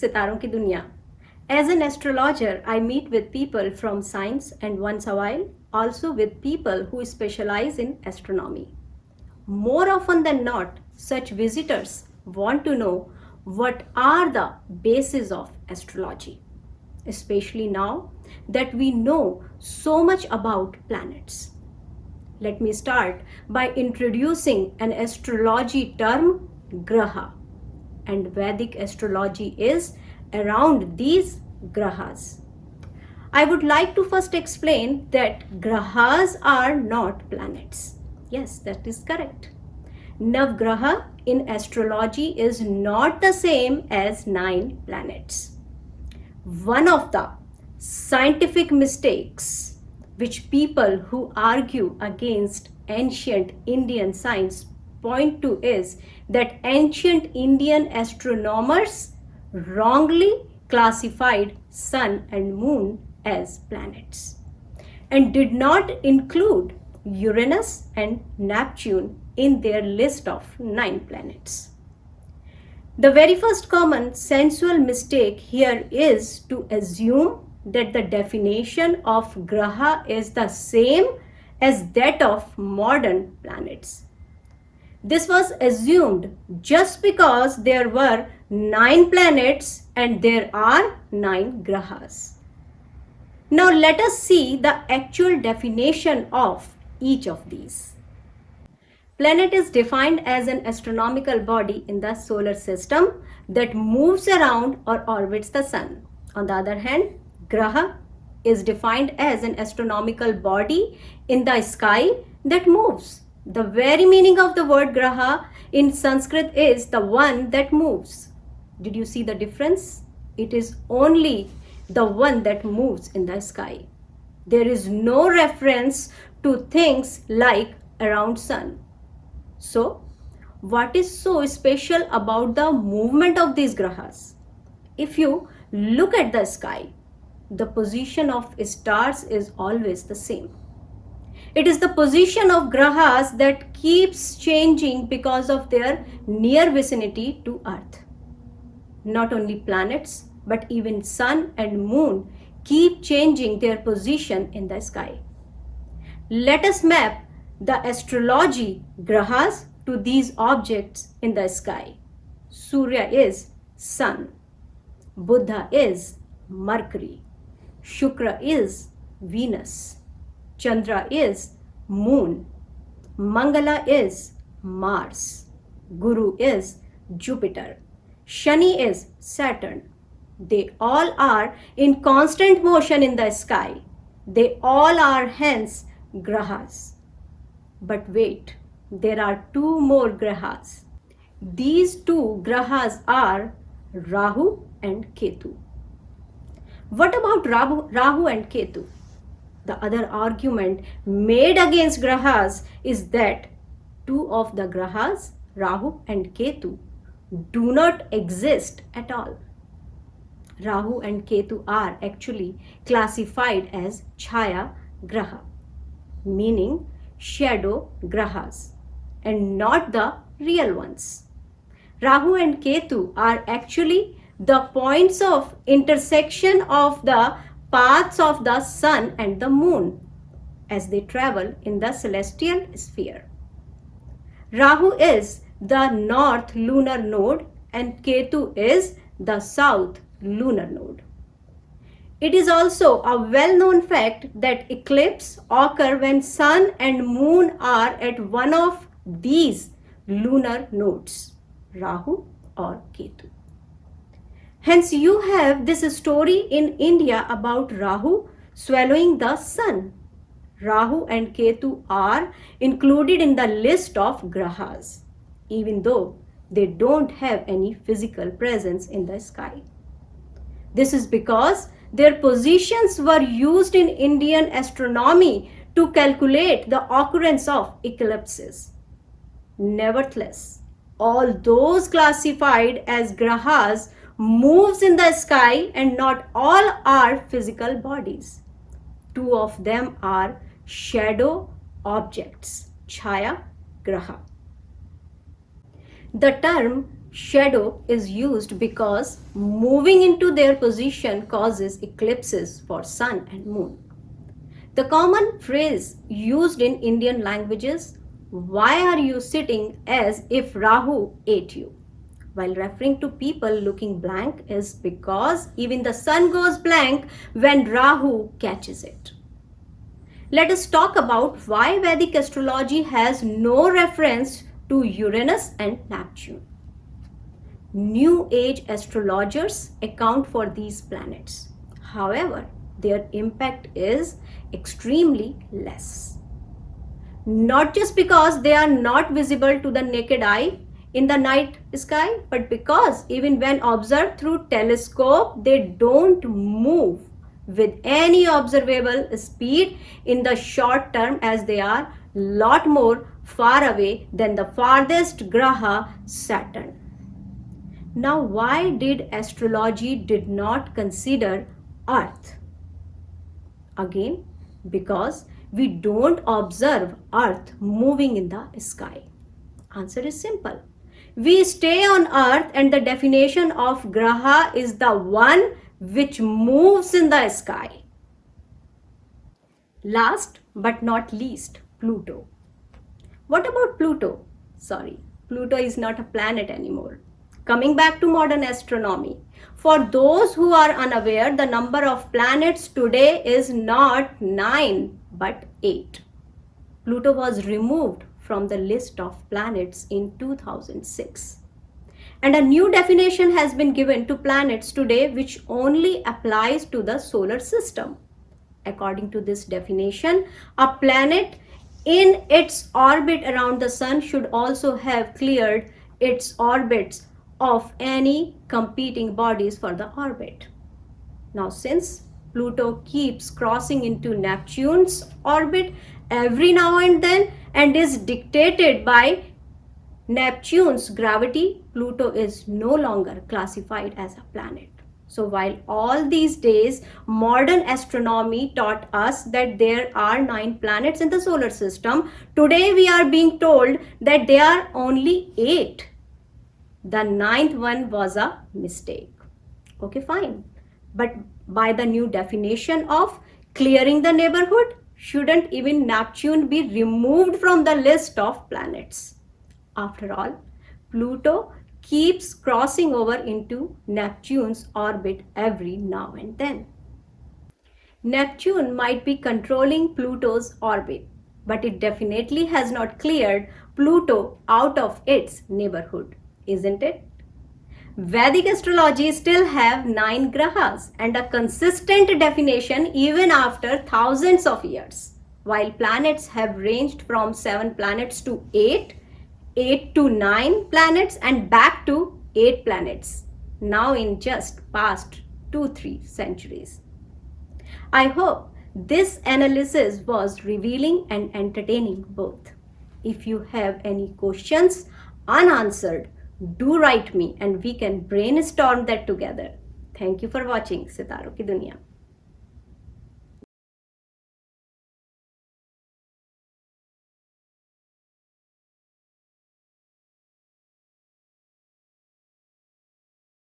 सितारों की दुनिया. As an astrologer, I meet with people from science and once a while also with people who specialize in astronomy. More often than not, such visitors want to know what are the bases of astrology, especially now that we know so much about planets. Let me start by introducing an astrology term, graha, and Vedic astrology is around these grahas. I would like to first explain that grahas are not planets. Yes, that is correct. Navgraha in astrology is not the same as 9 planets. One of the scientific mistakes which people who argue against ancient Indian science point to is that ancient Indian astronomers wrongly classified sun and moon as planets and did not include Uranus and Neptune in their list of 9 planets. The very first common sensual mistake here is to assume that the definition of graha is the same as that of modern planets. This was assumed just because there were 9 planets and there are 9 grahas. Now let us see the actual definition of each of these. Planet is defined as an astronomical body in the solar system that moves around or orbits the sun. On the other hand, graha is defined as an astronomical body in the sky that moves. The very meaning of the word graha in Sanskrit is the one that moves. Did you see the difference? It is only the one that moves in the sky. There is no reference to things like around sun. So, what is so special about the movement of these grahas? If you look at the sky, the position of stars is always the same. It is the position of grahas that keeps changing because of their near vicinity to Earth. Not only planets, but even sun and moon keep changing their position in the sky. Let us map the astrology grahas to these objects in the sky. Surya is sun, Buddha is Mercury, Shukra is Venus, Chandra is moon, Mangala is Mars, Guru is Jupiter, Shani is Saturn. They all are in constant motion in the sky. They all are hence grahas. But wait, there are 2 more grahas. These 2 grahas are Rahu and Ketu. What about Rahu and Ketu? The other argument made against grahas is that 2 of the grahas, Rahu and Ketu, do not exist at all. Rahu and Ketu are actually classified as Chaya Graha, meaning shadow grahas, and not the real ones. Rahu and Ketu are actually the points of intersection of the paths of the sun and the moon as they travel in the celestial sphere. Rahu is the north lunar node and Ketu is the south lunar node. It is also a well-known fact that eclipses occur when sun and moon are at one of these lunar nodes, Rahu or Ketu. Hence, you have this story in India about Rahu swallowing the sun. Rahu and Ketu are included in the list of grahas, even though they don't have any physical presence in the sky. This is because their positions were used in Indian astronomy to calculate the occurrence of eclipses. Nevertheless, all those classified as grahas moves in the sky and not all are physical bodies. 2 of them are shadow objects, Chaya Graha. The term Shadow is used because moving into their position causes eclipses for sun and moon. The common phrase used in Indian languages, "Why are you sitting as if Rahu ate you?" while referring to people looking blank is because even the sun goes blank when Rahu catches it. Let us talk about why Vedic astrology has no reference to Uranus and Neptune. New Age astrologers account for these planets. However, their impact is extremely less. Not just because they are not visible to the naked eye in the night sky, but because even when observed through telescope, they don't move with any observable speed in the short term, as they are lot more far away than the farthest graha, Saturn. Now, why did astrology did not consider Earth? Again, because we don't observe Earth moving in the sky. Answer is simple. We stay on Earth and the definition of graha is the one which moves in the sky. Last but not least, Pluto. What about Pluto? Sorry, Pluto is not a planet anymore. Coming back to modern astronomy, for those who are unaware, the number of planets today is not 9 but 8. Pluto was removed from the list of planets in 2006. And a new definition has been given to planets today which only applies to the solar system. According to this definition, a planet in its orbit around the sun should also have cleared its orbits of any competing bodies for the orbit. Now, since Pluto keeps crossing into Neptune's orbit every now and then and is dictated by Neptune's gravity, Pluto is no longer classified as a planet. So while all these days modern astronomy taught us that there are 9 planets in the solar system, today we are being told that there are only 8. The 9th one was a mistake. Okay, fine. But by the new definition of clearing the neighborhood, shouldn't even Neptune be removed from the list of planets? After all, Pluto keeps crossing over into Neptune's orbit every now and then. Neptune might be controlling Pluto's orbit, but it definitely has not cleared Pluto out of its neighborhood, isn't it? Vedic astrology still have 9 grahas and a consistent definition even after thousands of years. While planets have ranged from 7 planets to 8, 8 to 9 planets and back to 8 planets now in just past 2-3 centuries. I hope this analysis was revealing and entertaining both. If you have any questions unanswered, do write me and we can brainstorm that together. Thank you for watching Sitaron Ki Duniya.